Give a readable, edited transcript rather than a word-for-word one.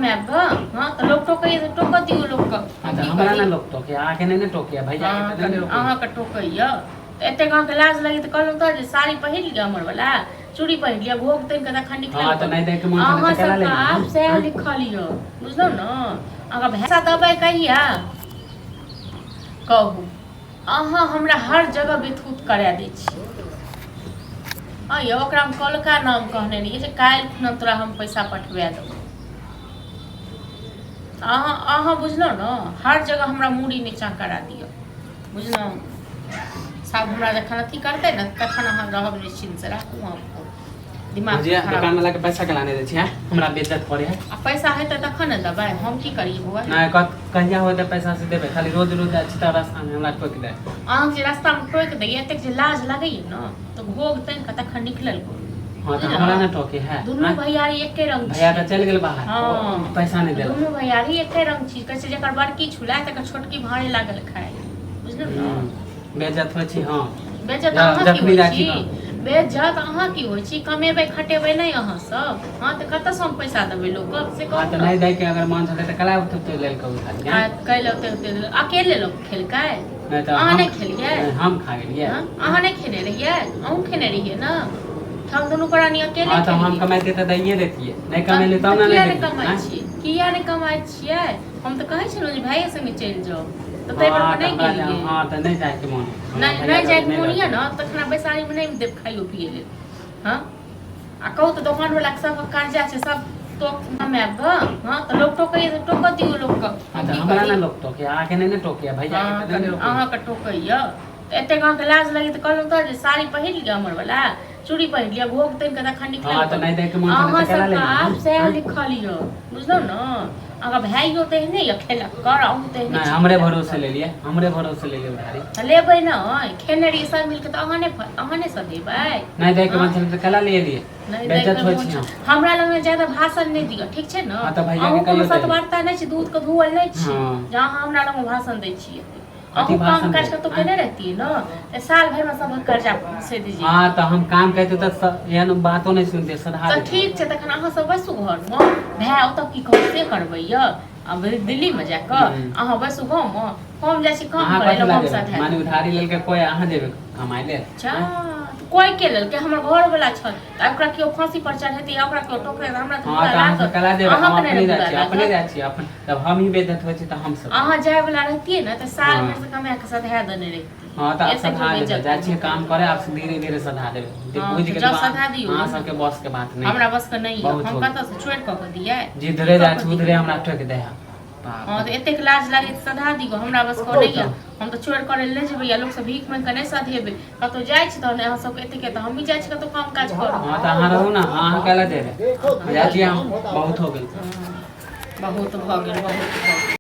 मैं अब हां तो लोग टोकइए तो टोक दियो लोग का हां तो हमरा ना लोग टोके आके नहीं टोकिया भैया के नहीं रोके अहाँ का टोकइया एते गांव के लाज लगी तो कहलौ त जे साड़ी पहिर लिया हमर वाला चूड़ी पहिर लिया भोग तन के खंडी निकल हां तो नहीं देख के मन से कला ले आप से लिखा लियो बुझलो न अगर भैंसा दबाई कहिया कहू अहाँ हमरा हर जगह बेथूत करा दै छी अयो ओकरा हम कलका नाम कहने रहिए जे काल खुना तोरा हम पैसा पठवा देब अहाँ बुझलो न हर जगह हमरा मूड़ी नीचा करा दियो बुझलो सब हमरा जखन अथी करते न तखन अहाँ रहब निश्चिंत से राखू हमको दिमाग जे दुकान वाला के पैसा कलाने दे छी हमरा बेइज्जत करे है आ पैसा है त तखन न देबै हम की करिए बुआ ना कहिया होते पैसा से देबे खाली रोज रोज अच्छी तरह रास्ता में हमरा टोक दे अहाँ जे रास्ता में टोक दे एतेक जे लाज लगैए न तो भोग तन के तखन निकलल को हां तो हमरा ना टोके है दुनु भैयारी एके रंग भैया तो चल गेल बाहर हां पैसा नहीं देला दुनु भैयारी एके रंग छी कैसे जेकर बड़की छुला तकर छोटकी भाड़े लागल खाए बुझलो न बेइज्जत हो छी हां बेइज्जत अहाँ की होई छी बेइज्जत अहाँ की होई छी कमेबै खटेबै नहीं अहाँ सब हां त कत से हम पैसा देबै लोग से कह हां तो नहीं दे के अगर मन छले त कला तो लेल कहू खाली आ कैलो ते अकेले लोग खेलकै नहीं तो अहाँ नहीं खेलिए हम खा गेलिए अहाँ नहीं खेने रहिए अहूँ खेने रहिए ना हम दोनों प्राणी अकेले हां तो हम कमाते त दैये देतिए नहीं कमेले तब ना नहीं कमाई छी किया नहीं कमाई छियै हम तो कहै छलौ जे भाई संगे चल जाओ तो तै पर नहीं गेलिए हां तो नहीं जाए के मन नहीं जाए के मोनिया ना तखना बैसारी में नहीं देब खाइयो पिए ले हां आ कहू तो दुकान वाला के सब कर्जा छै सब तो मैं अब हां तो लोग टोकइए तो टोक दियो लोग का हां तो हमरा ना लोग टोके आके नहीं टोकिया भैया के नहीं रोके अहाँ का टोकइया एते गांव के लाज लगी तो कहलौ त जे साड़ी पहिर लिया हमर वाला चूड़ी पहिर लिया भोग तन के खंडी निकल हां तो नहीं देख के मन से कला ले आप से लिखा लियो बुझलो न अगर भाइयो ते नहीं अकेला कर आऊ ते नहीं हमरे भरोसे ले लिए हमरे भरोसे ले लिए उधारी लेबै न खेनरी सब मिल के त अहाँ ने सब देबै नहीं देख के मन से कला ले लिए बेइज्जत हो छी हमरा लग में ज्यादा भाषण नहीं दियो ठीक छै न हां तो भैया के कहियो सत वार्ता नहीं छी दूध के धुअल नहीं छी जहां हमरा लग में भाषण दै छी अहू काम काज तो केने रहती है ना साल भर में सब कर्जा से दीजिए हां तो हम काम करते त एहन बातो नहीं सुनते सदा तो ठीक छै तखन अहाँ सब बसु घर में भाय ओत की कहै से करबै य अब दिल्ली में जाकर अहाँ बसु गांव में हम जाय छी काम करे ल हम साथ है माने उधारी लेल के कोई अहाँ देबे कमाई ले अच्छा कोई के लेल के हमर घर वाला छ त ओकरा केओ फांसी पर चढ़ेती ओकरा केओ टोकरे हमरा त हां तो कला देबे हम अपने जाय छी अपन तब हम ही बेइज्जत होय छी त हम सब अहाँ जाय वाला रहती न त साल भर से कमा के सधा देने रहती हां त सधा देबे जाय छी काम करे आप धीरे धीरे सधा देबे बुझ के जब सधा दियो हां सबके बस के बात नहीं हमरा बस के नहीं हम कत से छोड़ के दिए जिधरे जाय छी उधरे हमरा ठोक दे हां तो एतेक लाज लागे सधा दिगो हमरा बस को नहीं हम तो चोर करे ले जेबै या लोग सब भीख मांग के नहीं सधेबै कतो जाय छी त अहाँ सब एतेक त हम भी जाय छी कतो काम काज करू हां त अहाँ रहू ना अहाँ कला देबे जाय छी हम बहुत हो गेल बहुत भ गेल बहुत